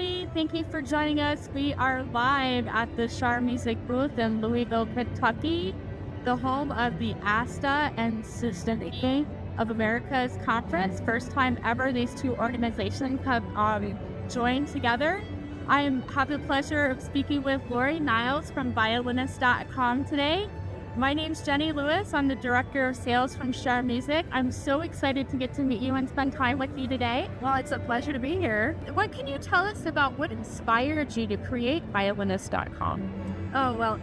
everybody. Thank you for joining us. We are live at the Shar Music booth in Louisville, Kentucky, the home of the ASTA and System of America's conference. First time ever these two organizations have joined together. I have the pleasure of speaking with Laurie Niles from violinist.com today. My name's Jennie Lewis. I'm the Director of Sales from Shar Music. I'm so excited to get to meet you and spend time with you today. Well, it's a pleasure to be here. What can you tell us about what inspired you to create violinist.com? Oh, well,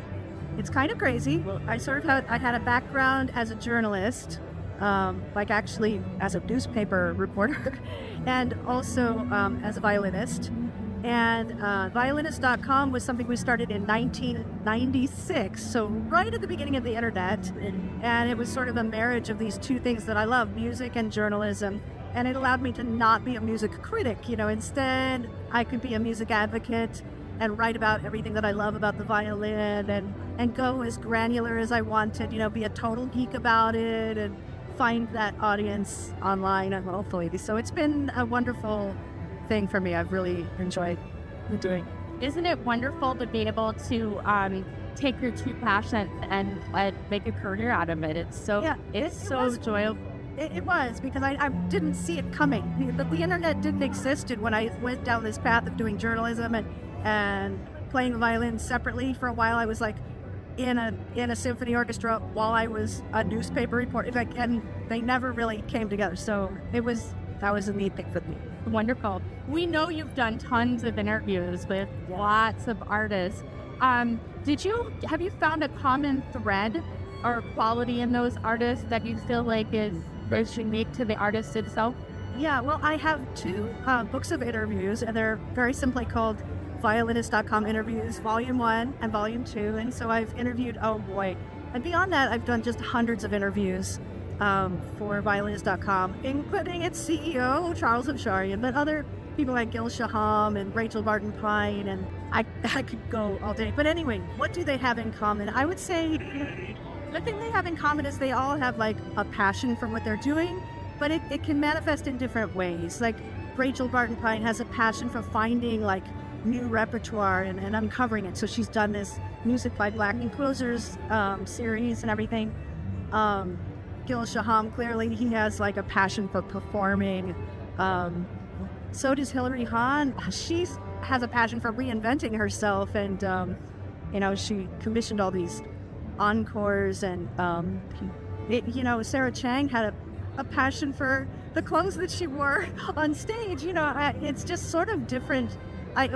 it's kind of crazy. I had a background as a journalist, actually as a newspaper reporter, and also as a violinist. And violinist.com was something we started in 1996, so right at the beginning of the internet. And it was sort of a marriage of these two things that I love, music and journalism. And it allowed me to not be a music critic. Instead, I could be a music advocate and write about everything that I love about the violin and go as granular as I wanted, be a total geek about it and find that audience online, and hopefully. So it's been a wonderful thing for me. I've really enjoyed doing. Isn't it wonderful to be able to take your two passions and make a career out of it? It's so joyful. It was, because I didn't see it coming. The internet didn't exist when I went down this path of doing journalism and playing the violin separately. For a while, I was in a symphony orchestra while I was a newspaper reporter, and they never really came together. So that was a neat thing for me. Wonderful. We know you've done tons of interviews with lots of artists. Have you found a common thread or quality in those artists that you feel like is unique to the artist itself? Yeah, well, I have two books of interviews, and they're very simply called violinist.com interviews, volume 1 and volume 2. And so I've interviewed, and beyond that, I've done just hundreds of interviews for violinist.com, including its CEO, Charles Absharian, but other people like Gil Shaham and Rachel Barton Pine, and I could go all day. But anyway, what do they have in common? I would say the thing they have in common is they all have a passion for what they're doing, but it can manifest in different ways. Like Rachel Barton Pine has a passion for finding new repertoire and uncovering it. So she's done this Music by Black Composers series and everything. Gil Shaham, clearly he has a passion for performing. So does Hilary Hahn. She has a passion for reinventing herself, and she commissioned all these encores, and Sarah Chang had a passion for the clothes that she wore on stage. It's just sort of different.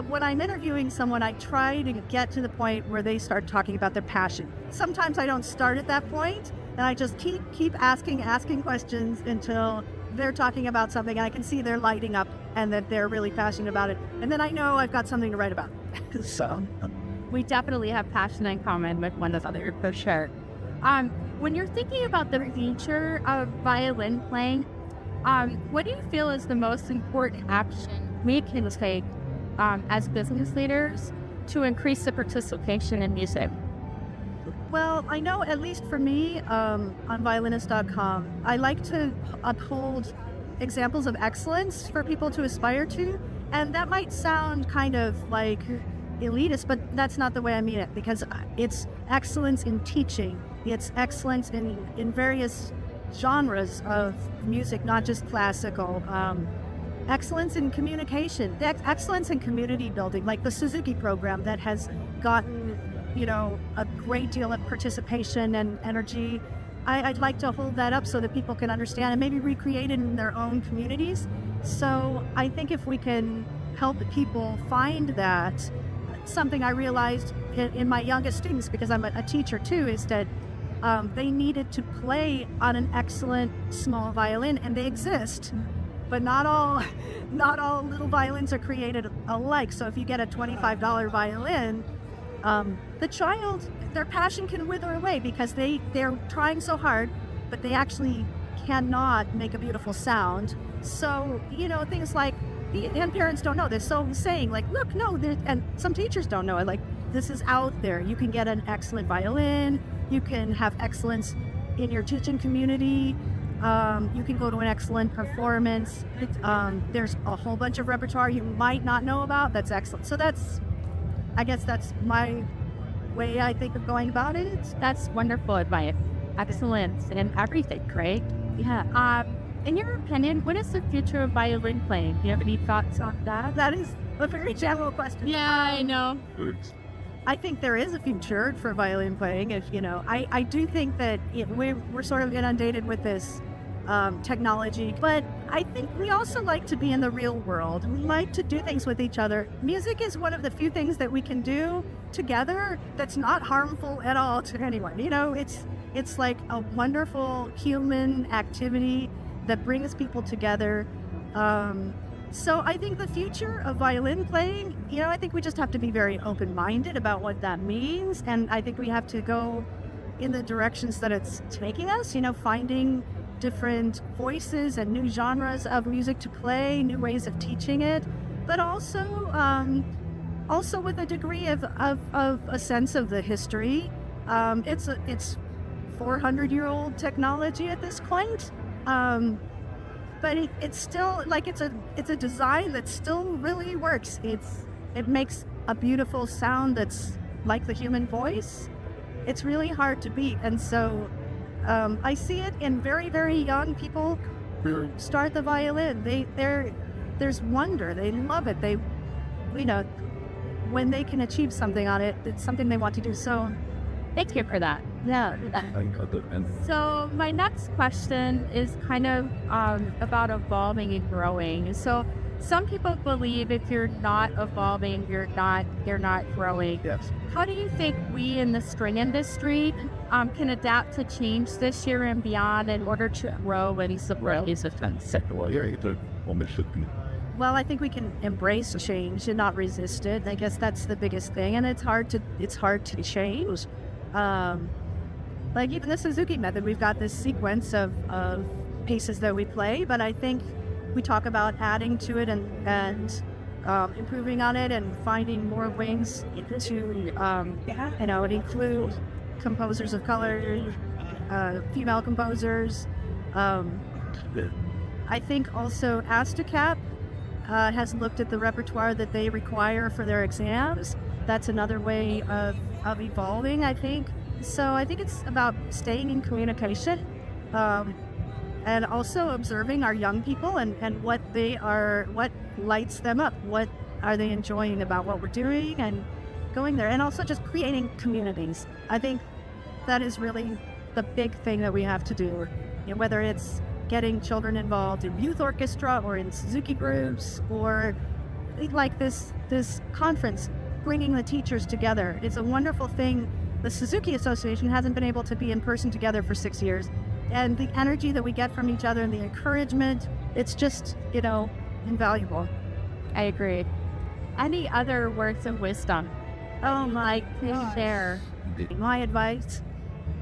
When I'm interviewing someone, I try to get to the point where they start talking about their passion. Sometimes I don't start at that point, and I just keep asking questions until they're talking about something and I can see they're lighting up and that they're really passionate about it. And then I know I've got something to write about. So we definitely have passion in common with one another, for sure. When you're thinking about the future of violin playing, what do you feel is the most important action we can take as business leaders to increase the participation in music? Well, I know, at least for me, on violinist.com, I like to uphold examples of excellence for people to aspire to. And that might sound kind of elitist, but that's not the way I mean it, because it's excellence in teaching. It's excellence in various genres of music, not just classical. Excellence in communication, excellence in community building, like the Suzuki program that has gotten a great deal of participation and energy. I'd like to hold that up so that people can understand and maybe recreate it in their own communities. So I think if we can help people find that, something I realized in my youngest students, because I'm a teacher too, is that they needed to play on an excellent small violin, and they exist. But not all little violins are created alike. So if you get a $25 violin, the child, their passion can wither away because they're trying so hard, but they actually cannot make a beautiful sound. So, things like, and parents don't know this, so saying look, no, and some teachers don't know it, this is out there. You can get an excellent violin, you can have excellence in your teaching community. You can go to an excellent performance. There's a whole bunch of repertoire you might not know about. That's excellent. So I guess that's my way I think of going about it. That's wonderful advice. Excellence in everything, right? Yeah. In your opinion, what is the future of violin playing? Do you have any thoughts on that? That is a very general question. Yeah, I know. I think there is a future for violin playing. If I do think that we're sort of inundated with this technology, but I think we also like to be in the real world. We like to do things with each other. Music is one of the few things that we can do together that's not harmful at all to anyone. It's like a wonderful human activity that brings people together. So I think the future of violin playing, I think we just have to be very open-minded about what that means. And I think we have to go in the directions that it's taking us, finding different voices and new genres of music to play, new ways of teaching it, but also with a degree of a sense of the history. It's 400-year-old technology at this point. But it's still like it's a design that still really works. It makes a beautiful sound that's like the human voice. It's really hard to beat, and so I see it in very, very young people who start the violin. There's wonder. They love it. When they can achieve something on it, it's something they want to do. So thank you for that. Yeah. So my next question is kind of about evolving and growing. So some people believe if you're not evolving, you're not growing. Yes. How do you think we in the string industry can adapt to change this year and beyond in order to grow and support these events? Well, I think we can embrace change and not resist it. I guess that's the biggest thing, and it's hard to change. Like even the Suzuki method, we've got this sequence of pieces that we play, but I think we talk about adding to it and improving on it and finding more ways to include composers of color, female composers. I think also ASTACAP has looked at the repertoire that they require for their exams. That's another way of evolving, I think. So I think it's about staying in communication and also observing our young people and what lights them up, what are they enjoying about what we're doing and going there, and also just creating communities. I think that is really the big thing that we have to do, whether it's getting children involved in youth orchestra or in Suzuki groups or like this conference, bringing the teachers together. It's a wonderful thing. The Suzuki Association hasn't been able to be in person together for 6 years. And the energy that we get from each other and the encouragement, it's just, invaluable. I agree. Any other words of wisdom? Oh my gosh. Share. My advice,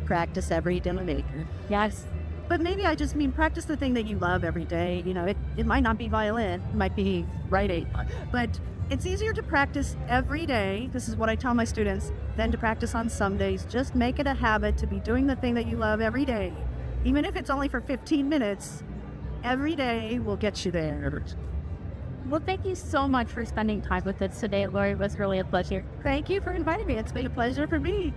practice every day. Yes. But maybe I just mean practice the thing that you love every day. It might not be violin, it might be writing, but it's easier to practice every day. This is what I tell my students, than to practice on some days. Just make it a habit to be doing the thing that you love every day. Even if it's only for 15 minutes, every day will get you there. Well, thank you so much for spending time with us today, Laurie. It was really a pleasure. Thank you for inviting me. It's been a pleasure for me.